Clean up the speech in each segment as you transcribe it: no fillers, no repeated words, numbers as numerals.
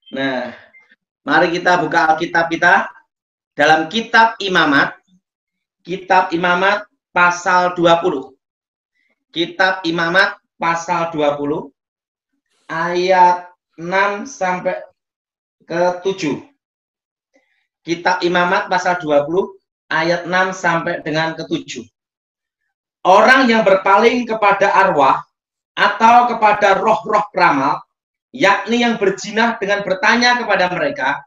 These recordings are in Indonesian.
Nah, mari kita buka Alkitab kita dalam Kitab Imamat pasal 20. Kitab Imamat pasal 20 ayat 6 sampai ke 7. Kitab Imamat pasal 20 ayat 6 sampai dengan ke 7. Orang yang berpaling kepada arwah atau kepada roh-roh peramal, yakni yang berzinah dengan bertanya kepada mereka,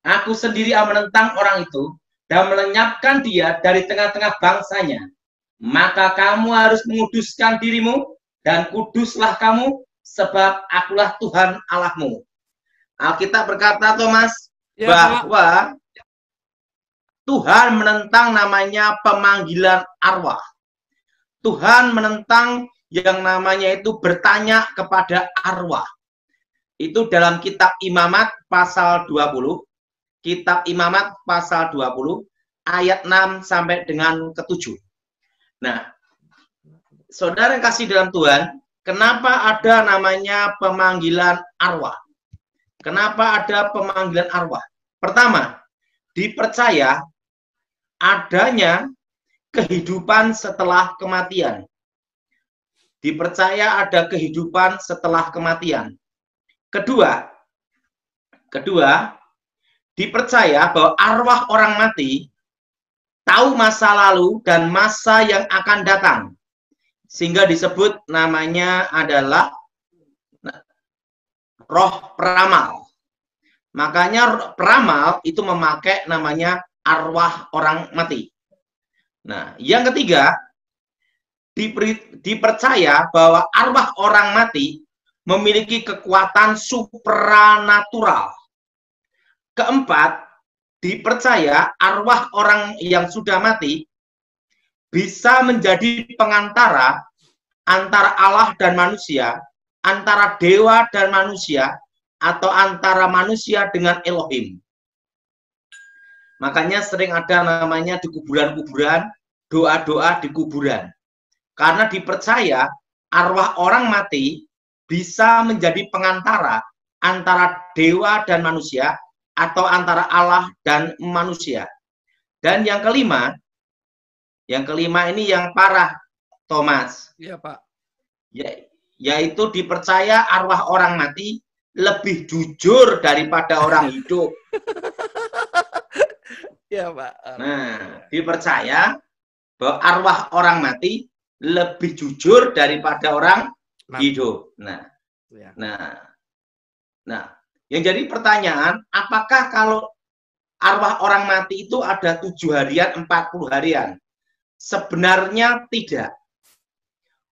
aku sendiri akan menentang orang itu dan melenyapkan dia dari tengah-tengah bangsanya. Maka kamu harus menguduskan dirimu dan kuduslah kamu, sebab akulah Tuhan Allahmu. Alkitab berkata, Thomas, Ya, bahwa Tuhan menentang namanya pemanggilan arwah. Tuhan menentang yang namanya itu bertanya kepada arwah. Itu dalam kitab Imamat pasal 20. Kitab Imamat pasal 20 ayat 6 sampai dengan ke-7. Nah, saudara yang kasih dalam Tuhan, kenapa ada namanya pemanggilan arwah? Kenapa ada pemanggilan arwah? Pertama, dipercaya adanya kehidupan setelah kematian. Dipercaya ada kehidupan setelah kematian. Kedua, dipercaya bahwa arwah orang mati tahu masa lalu dan masa yang akan datang. Sehingga disebut namanya adalah roh peramal. Makanya peramal itu memakai namanya arwah orang mati. Nah, yang ketiga, dipercaya bahwa arwah orang mati memiliki kekuatan supranatural. Keempat, dipercaya arwah orang yang sudah mati bisa menjadi pengantara antara Allah dan manusia, antara dewa dan manusia, atau antara manusia dengan Elohim. Makanya sering ada namanya di kuburan-kuburan, doa-doa di kuburan. Karena dipercaya arwah orang mati bisa menjadi pengantara antara dewa dan manusia, atau antara Allah dan manusia. Dan yang kelima ini yang parah, Thomas. Iya, Pak. Yaitu dipercaya arwah orang mati lebih jujur daripada orang hidup. Ya, Pak. Nah, dipercaya bahwa arwah orang mati lebih jujur daripada orang hidup. Nah, yang jadi pertanyaan, apakah kalau arwah orang mati itu ada 7 harian, 40 harian? Sebenarnya tidak.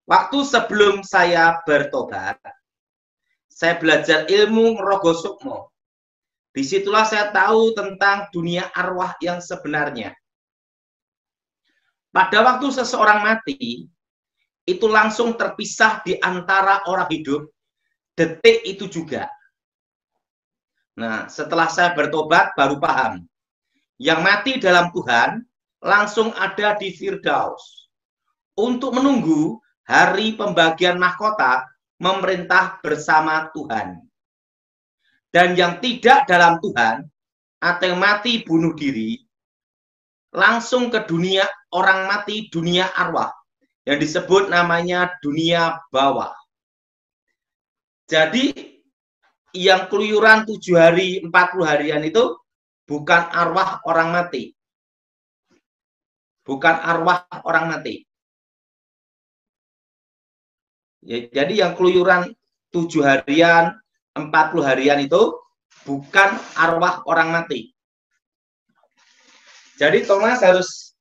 Waktu sebelum saya bertobat, saya belajar ilmu Rogo Sukmo. Disitulah saya tahu tentang dunia arwah yang sebenarnya. Pada waktu seseorang mati, itu langsung terpisah di antara orang hidup, detik itu juga. Nah, setelah saya bertobat, baru paham. Yang mati dalam Tuhan, langsung ada di Firdaus. Untuk menunggu hari pembagian mahkota, memerintah bersama Tuhan. Dan yang tidak dalam Tuhan, atau yang mati bunuh diri, langsung ke dunia orang mati, dunia arwah, yang disebut namanya dunia bawah. Jadi yang keluyuran 7 hari, 40 harian itu bukan arwah orang mati. Bukan arwah orang mati. Ya, jadi yang keluyuran 7 harian, 40 harian itu bukan arwah orang mati. Jadi Thomas harus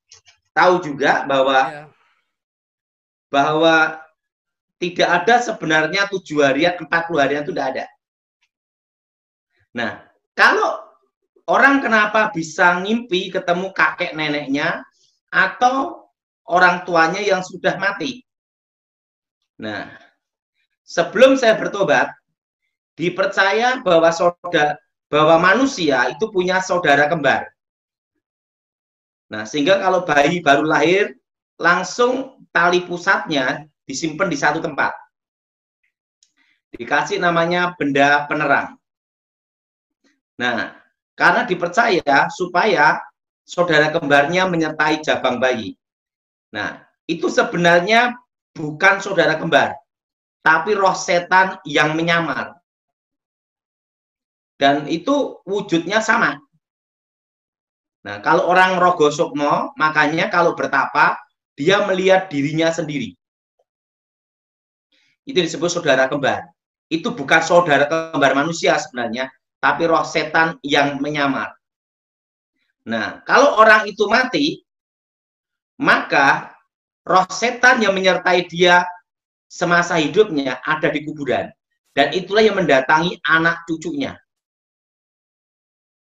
tahu juga bahwa tidak ada sebenarnya 7 harian, 40 harian itu tidak ada. Nah, kalau orang kenapa bisa ngimpi ketemu kakek neneknya atau orang tuanya yang sudah mati? Nah, sebelum saya bertobat, dipercaya bahwa manusia itu punya saudara kembar. Nah, sehingga kalau bayi baru lahir, langsung tali pusatnya disimpan di satu tempat. Dikasih namanya benda penerang. Nah, karena dipercaya supaya saudara kembarnya menyertai jabang bayi. Nah, itu sebenarnya bukan saudara kembar, tapi roh setan yang menyamar. Dan itu wujudnya sama. Nah, kalau orang rogo sukmo, makanya kalau bertapa, dia melihat dirinya sendiri. Itu disebut saudara kembar. Itu bukan saudara kembar manusia sebenarnya, tapi roh setan yang menyamar. Nah, kalau orang itu mati, maka roh setan yang menyertai dia semasa hidupnya ada di kuburan. Dan itulah yang mendatangi anak cucunya.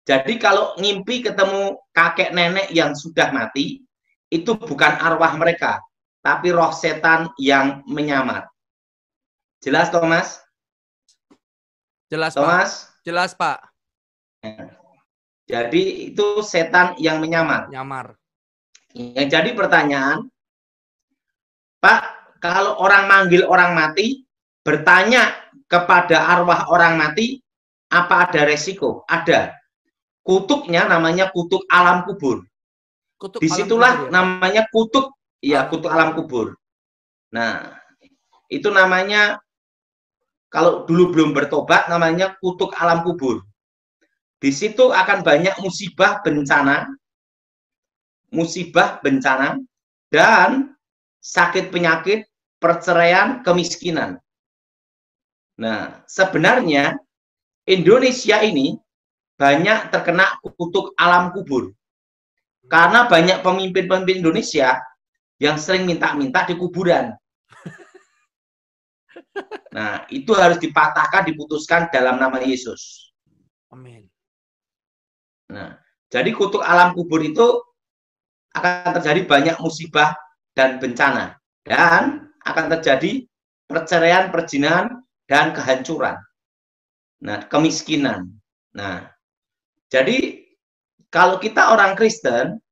Jadi kalau ngimpi ketemu kakek nenek yang sudah mati, itu bukan arwah mereka, tapi roh setan yang menyamar. Jelas, Thomas? Jelas, Thomas? Pak. Jelas, Pak. Jadi itu setan yang menyamar. Nyamar. Yang jadi pertanyaan, Pak, kalau orang manggil orang mati, bertanya kepada arwah orang mati, apa ada resiko? Ada. Kutuknya namanya kutuk alam kubur. Kutuk Disitulah alam kubur, ya, namanya kutuk, ya kutuk alam kubur. Nah, itu namanya kalau dulu belum bertobat namanya kutuk alam kubur. Di situ akan banyak musibah bencana, dan sakit penyakit, perceraian, kemiskinan. Nah, sebenarnya Indonesia ini banyak terkena kutuk alam kubur. Karena banyak pemimpin-pemimpin Indonesia yang sering minta-minta di kuburan. Nah, itu harus dipatahkan, diputuskan dalam nama Yesus. Amin. Nah, jadi kutuk alam kubur itu akan terjadi banyak musibah dan bencana. Dan akan terjadi perceraian, perzinahan, dan kehancuran. Nah, kemiskinan. Nah, jadi kalau kita orang Kristen,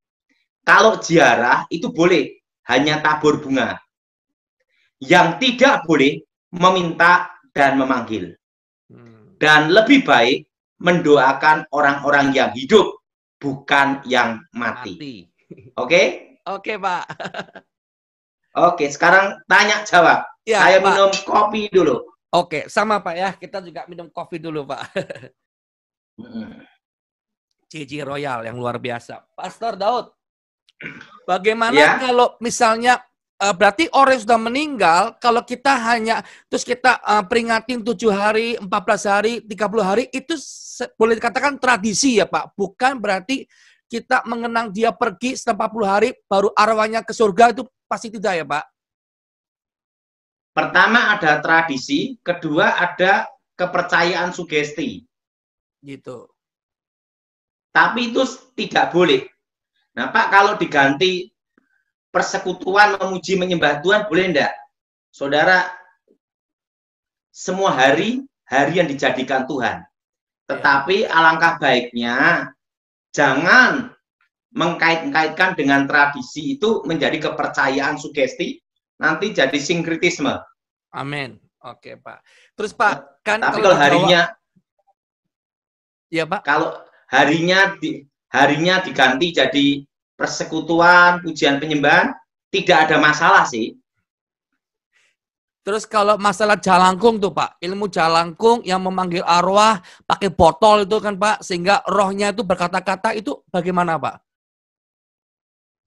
kalau ziarah itu boleh hanya tabur bunga. Yang tidak boleh meminta dan memanggil. Dan lebih baik mendoakan orang-orang yang hidup, bukan yang mati. Oke? Oke, Pak. Oke, sekarang tanya jawab. Ya, saya Pak. minum kopi dulu. Oke, sama Pak ya. Kita juga minum kopi dulu, Pak. JJ Royal yang luar biasa. Pastor Daud, bagaimana kalau misalnya berarti orang yang sudah meninggal, kalau kita hanya terus kita peringatin 7 hari, 14 hari, 30 hari, itu boleh dikatakan tradisi ya Pak? Bukan berarti kita mengenang dia pergi setelah 40 hari, baru arwahnya ke surga, itu pasti tidak ya Pak? Pertama ada tradisi, kedua ada kepercayaan sugesti. Gitu. Tapi itu tidak boleh. Nah Pak, kalau diganti persekutuan memuji menyembah Tuhan, boleh enggak? Saudara, semua hari yang dijadikan Tuhan. Tetapi alangkah baiknya jangan mengkait-kaitkan dengan tradisi itu menjadi kepercayaan sugesti, nanti jadi sinkritisme. Amin. Oke Pak. Terus Pak, kan tapi kalau harinya ya Pak, kalau harinya diganti jadi persekutuan, pujian penyembahan, tidak ada masalah sih. Terus kalau masalah jalangkung tuh Pak, ilmu jalangkung yang memanggil arwah pakai botol itu kan Pak, sehingga rohnya itu berkata-kata, itu bagaimana Pak?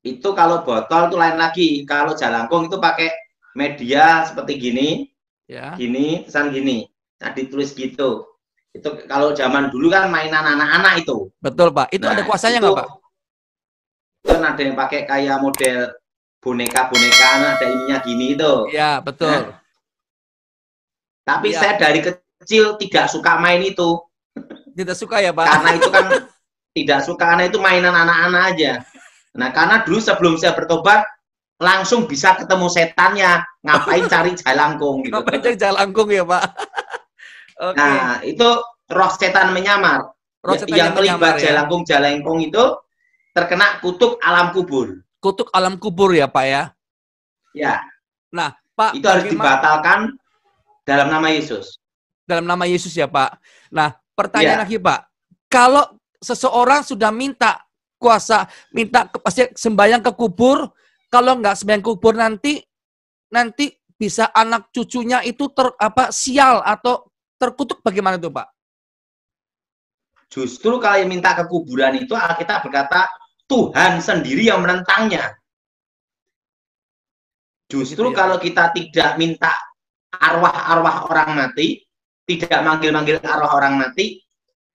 Itu kalau botol itu lain lagi. Kalau jalangkung itu pakai media seperti gini, ya. Gini, pesan gini. Nah ditulis gitu. Itu kalau zaman dulu kan mainan anak-anak itu. Betul Pak. Itu ada kuasanya nggak Pak? Itu ada yang pakai kayak model boneka-bonekaan, ada ininya gini itu. Iya, betul. Nah, tapi saya dari kecil tidak suka main itu. Tidak suka ya Pak? Karena itu kan tidak suka, karena itu mainan anak-anak aja. Nah, karena dulu sebelum saya bertobat, langsung bisa ketemu setannya. Ngapain cari jalangkung gitu. Ngapain cari jalangkung ya Pak? Okay. Nah, itu roh setan menyamar. Yang terlibat jalangkung itu terkena kutuk alam kubur. Kutuk alam kubur ya Pak ya? Ya. Nah Pak, itu harus dibatalkan dalam nama Yesus. Dalam nama Yesus ya Pak. Nah, pertanyaan lagi Pak. kalau seseorang sudah minta kuasa, minta pasti sembahyang ke kubur, kalau nggak sembahyang kubur nanti bisa anak cucunya itu sial atau terkutuk, bagaimana tuh Pak? Justru kalau yang minta ke kuburan itu Alkitab berkata Tuhan sendiri yang menentangnya. Justru Gitu ya, kalau kita tidak minta arwah-arwah orang mati, tidak manggil-manggil arwah orang mati,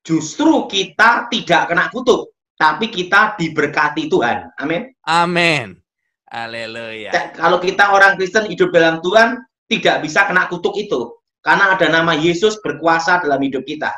justru kita tidak kena kutuk, tapi kita diberkati Tuhan. Amin. Amin. Haleluya. Kalau kita orang Kristen hidup dalam Tuhan, tidak bisa kena kutuk itu. Karena ada nama Yesus berkuasa dalam hidup kita.